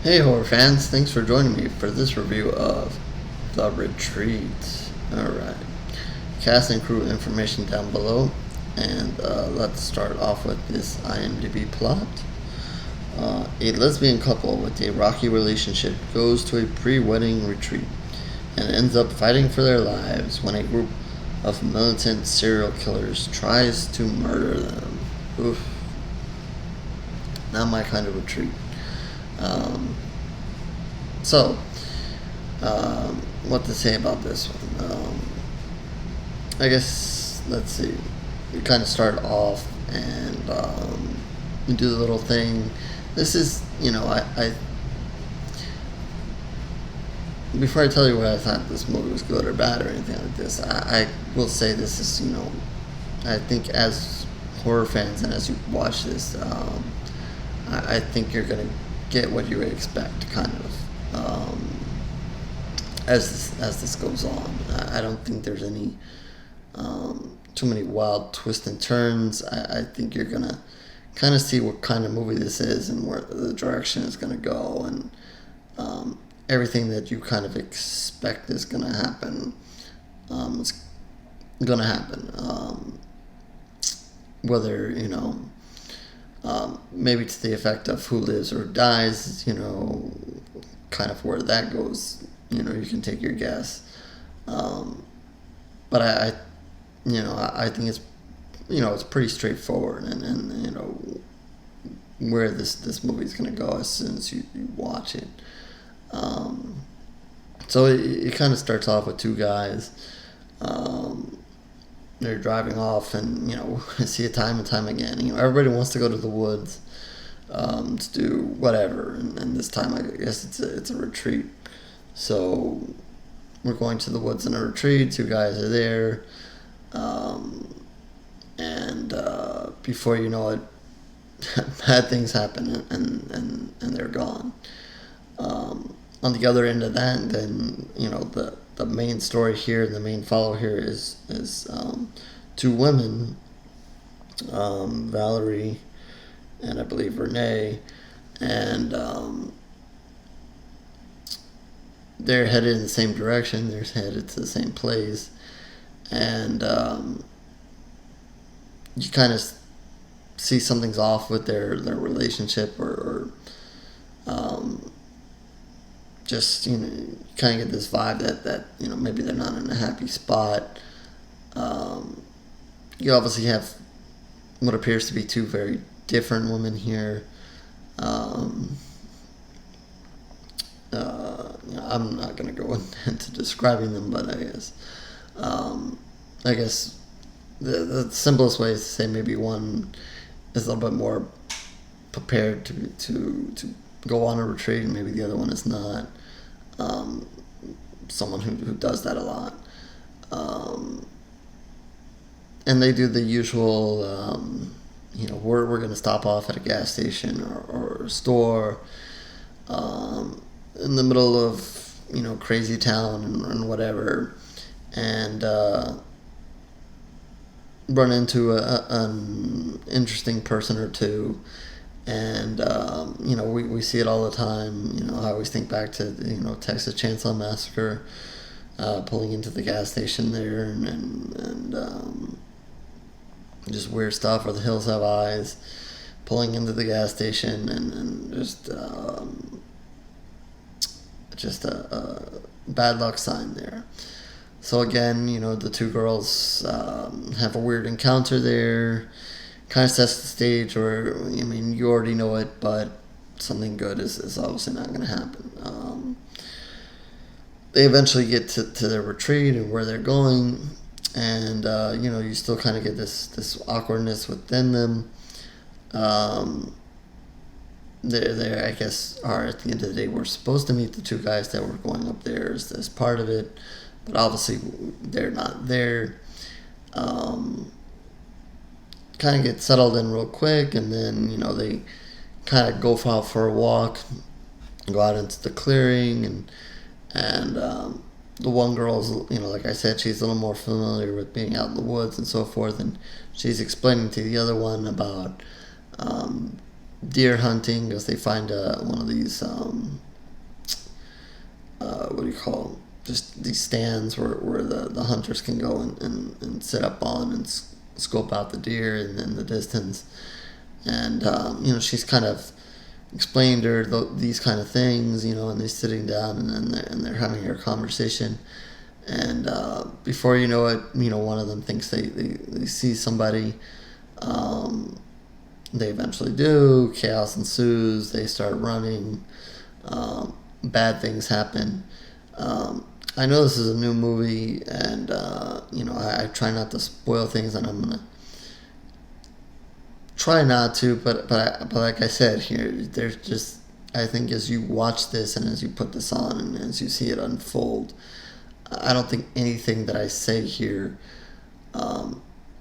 Hey horror fans, thanks for joining me for this review of The Retreat. Alright, cast and crew information down below, and let's start off with this IMDb plot. A lesbian couple with a rocky relationship goes to a pre-wedding retreat and ends up fighting for their lives when a group of militant serial killers tries to murder them. Oof. Not my kind of retreat. Um, so, what to say about this one? I guess, let's see. We kind of start off and we do the little thing. This is, before I tell you whether I thought this movie was good or bad or anything like this, I will say this is, I think as horror fans and as you watch this, I think you're going to get what you would expect, kind of, as this goes on. I don't think there's any too many wild twists and turns. I think you're gonna kind of see what kind of movie this is and where the direction is gonna go, and everything that you kind of expect is gonna happen. It's gonna happen. Whether maybe to the effect of who lives or dies, kind of where that goes, you can take your guess. But I think it's pretty straightforward, and where this movie's gonna go as soon as you watch it. So it kind of starts off with two guys. They're driving off, and I see it time and time again. Everybody wants to go to the woods to do whatever, and this time I guess it's a retreat. So we're going to the woods in a retreat. Two guys are there, and before you know it, bad things happen, and they're gone. On the other end of that, then the main story here, the main follow here is two women, Valerie and I believe Renee, and they're headed in the same direction. They're headed to the same place, and you kind of see something's off with their relationship, or just kind of get this vibe that maybe they're not in a happy spot. You obviously have what appears to be two very different women here. I'm not going to go into describing them, but I guess the simplest way is to say maybe one is a little bit more prepared to go on a retreat, and maybe the other one is not. Someone who does that a lot. And they do the usual, we're going to stop off at a gas station or a store in the middle of, crazy town and whatever, and run into an interesting person or two. And we see it all the time. I always think back to Texas Chainsaw Massacre, pulling into the gas station there, and just weird stuff. Or The Hills Have Eyes, pulling into the gas station, and just a bad luck sign there. So again, the two girls have a weird encounter there. Kind of sets the stage where, you already know it, but something good is obviously not going to happen. They eventually get to their retreat and where they're going, and you still kind of get this awkwardness within them. They I guess are, at the end of the day, we're supposed to meet the two guys that were going up there as part of it, but obviously they're not there. Kind of get settled in real quick, and then they kind of go out for a walk, go out into the clearing, and the one girl's, like I said, she's a little more familiar with being out in the woods and so forth, and she's explaining to the other one about deer hunting because they find one of these what do you call them? Just these stands where the hunters can go and sit up on and scope out the deer in the distance. And she's kind of explained to her these kind of things, and they're sitting down and they're having a conversation. And before you know it, one of them thinks they see somebody. They eventually do. Chaos ensues. They start running. Bad things happen. I know this is a new movie, and I try not to spoil things, and I'm gonna try not to. But like I said here, there's just, I think as you watch this and as you put this on and as you see it unfold, I don't think anything that I say here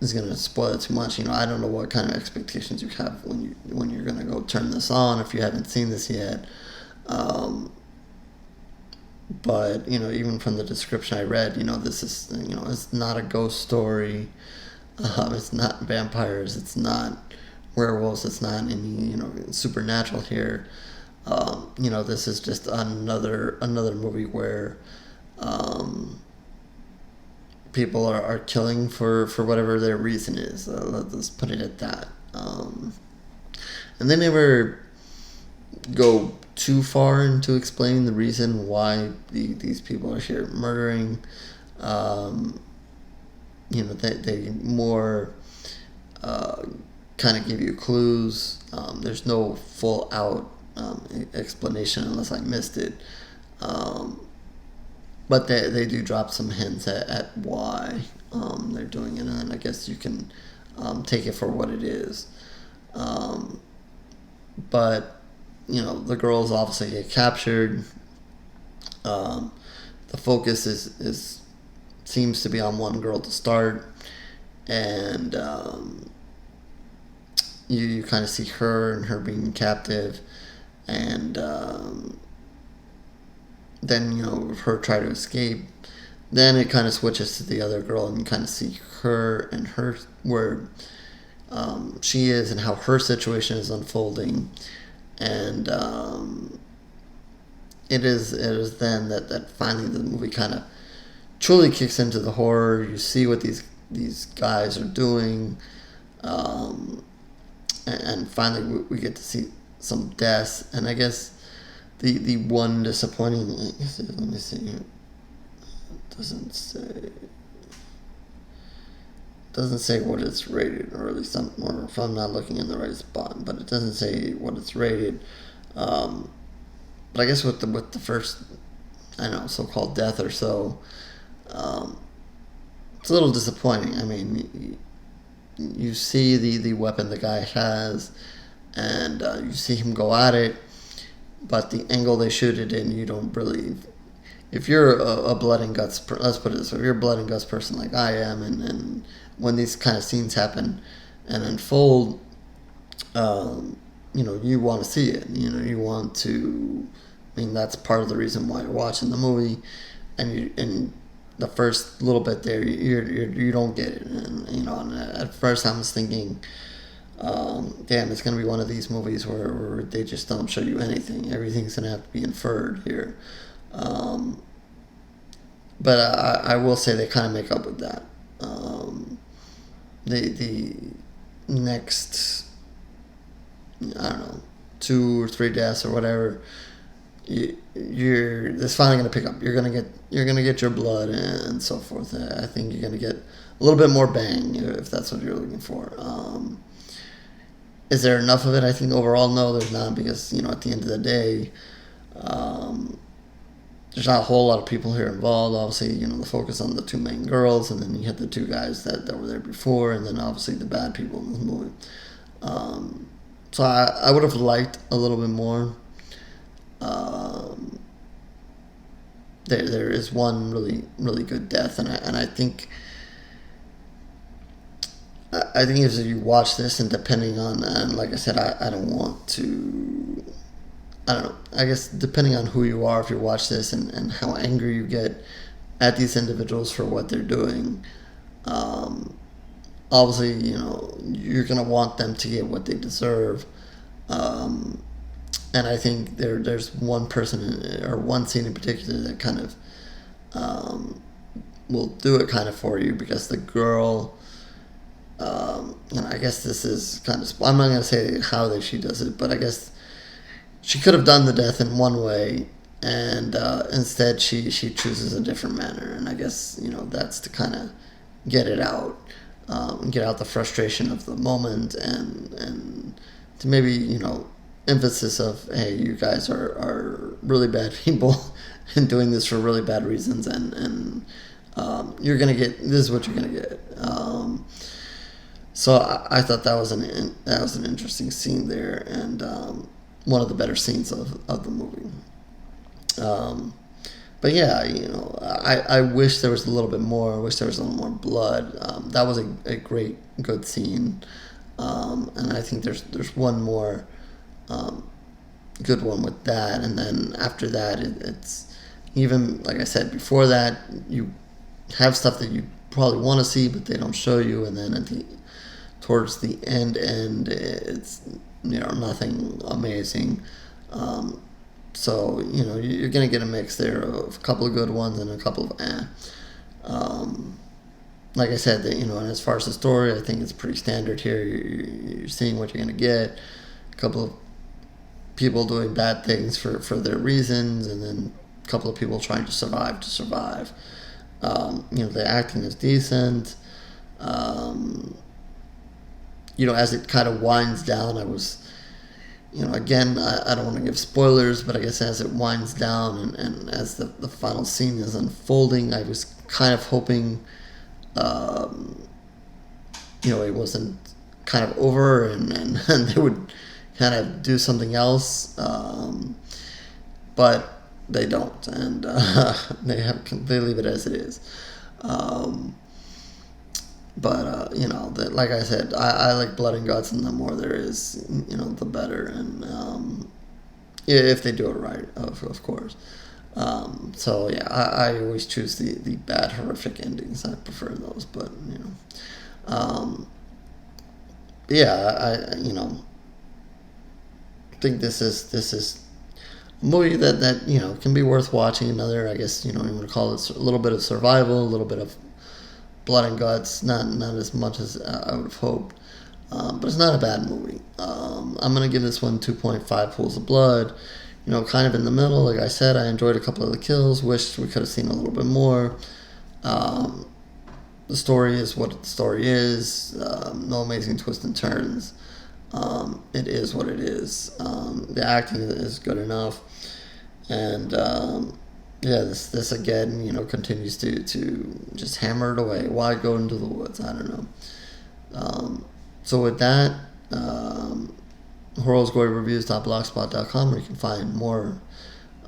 is going to spoil it too much. I don't know what kind of expectations you have when you're going to go turn this on if you haven't seen this yet. But even from the description I read, this is it's not a ghost story. It's not vampires. It's not werewolves. It's not any supernatural here. This is just another movie where people are killing for whatever their reason is. Let's put it at that. And they never go too far into explaining the reason why these people are here murdering. They more kind of give you clues. There's no full out explanation unless I missed it. But they do drop some hints at why they're doing it, and I guess you can take it for what it is. But the girls obviously get captured. The focus is seems to be on one girl to start, and you kind of see her and her being captive, and then her try to escape. Then it kind of switches to the other girl, and you kind of see her and her where she is and how her situation is unfolding. And it is then that finally the movie kind of truly kicks into the horror. You see what these guys are doing, and finally we get to see some deaths. And I guess the one disappointing, let me see here. It doesn't say what it's rated, or at least or if I'm not looking in the right spot, but it doesn't say what it's rated. But I guess with the first, so-called death or so, it's a little disappointing. I mean, you see the weapon the guy has, and you see him go at it, but the angle they shoot it in, you don't really. If you're a blood and guts, let's put it this way, if you're a blood and guts person like I am, and when these kind of scenes happen and unfold, you want to see it. You want to. I mean, that's part of the reason why you're watching the movie, and the first little bit there, you don't get it, and at first I was thinking, damn, it's gonna be one of these movies where they just don't show you anything. Everything's gonna have to be inferred here. But I will say they kind of make up with that. The next, I don't know, 2 or 3 deaths or whatever, it's finally gonna pick up. You're gonna get your blood and so forth. I think you're gonna get a little bit more bang if that's what you're looking for. Is there enough of it? I think overall, no, there's not, because at the end of the day, there's not a whole lot of people here involved. Obviously, the focus on the 2 main girls, and then you had the 2 guys that were there before, and then obviously the bad people in this movie. So I would have liked a little bit more. There is one really, really good death, and I think as you watch this, and depending on, and like I said, I don't want to, I don't know, I guess depending on who you are, if you watch this and how angry you get at these individuals for what they're doing, obviously, you're going to want them to get what they deserve. And I think there's one person or one scene in particular that kind of will do it kind of for you, because the girl, and I guess this is kind of, I'm not going to say how she does it, but I guess she could have done the death in one way, and instead she chooses a different manner, and I guess, that's to kind of get it out, get out the frustration of the moment, and to maybe, emphasis of, hey, you guys are really bad people and doing this for really bad reasons, and you're gonna get, this is what you're gonna get. So I thought that was an interesting scene there, and one of the better scenes of the movie. But yeah, I wish there was a little bit more. I wish there was a little more blood. That was a great, good scene, and I think there's one more good one with that, and then after that, it's even, like I said before that, you have stuff that you probably want to see, but they don't show you, and then towards the end, it's nothing amazing. So you're gonna get a mix there of a couple of good ones and a couple of like I said, and as far as the story, I think it's pretty standard here. You're seeing what you're gonna get. A couple of people doing bad things for their reasons, and then a couple of people trying to survive. The acting is decent. As it kind of winds down, I was, again, I don't want to give spoilers, but I guess as it winds down and as the final scene is unfolding, I was kind of hoping, it wasn't kind of over, and they would kind of do something else, but they don't, and they leave it as it is. But like I said, I like blood and guts, and the more there is, the better, and if they do it right, of course. So yeah, I always choose the bad, horrific endings. I prefer those, but yeah, I think this is a movie that can be worth watching. Another, I guess, you would call it a little bit of survival, a little bit of blood and guts, not as much as I would have hoped, but it's not a bad movie. I'm gonna give this one 2.5 pools of blood. Kind of in the middle. Like I said, I enjoyed a couple of the kills. Wished we could have seen a little bit more. The story is what the story is. No amazing twists and turns. It is what it is. The acting is good enough, and this again, continues to just hammer it away. Why go into the woods? I don't know. So with that, horrorgory-reviews.blogspot.com, where you can find more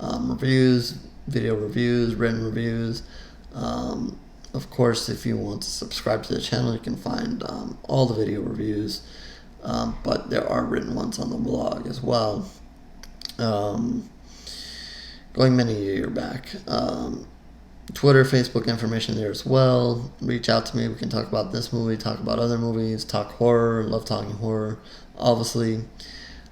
reviews, video reviews, written reviews. Of course, if you want to subscribe to the channel, you can find all the video reviews, but there are written ones on the blog as well. Going many a year back. Twitter, Facebook information there as well. Reach out to me. We can talk about this movie, talk about other movies, talk horror. Love talking horror, obviously.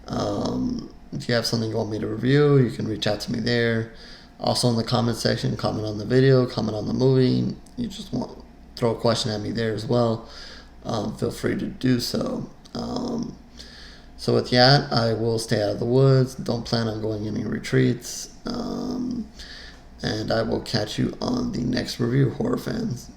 If you have something you want me to review, you can reach out to me there. Also in the comment section, comment on the video, comment on the movie. You just want to throw a question at me there as well. Feel free to do so. So with that, I will stay out of the woods. Don't plan on going any retreats. And I will catch you on the next review, horror fans.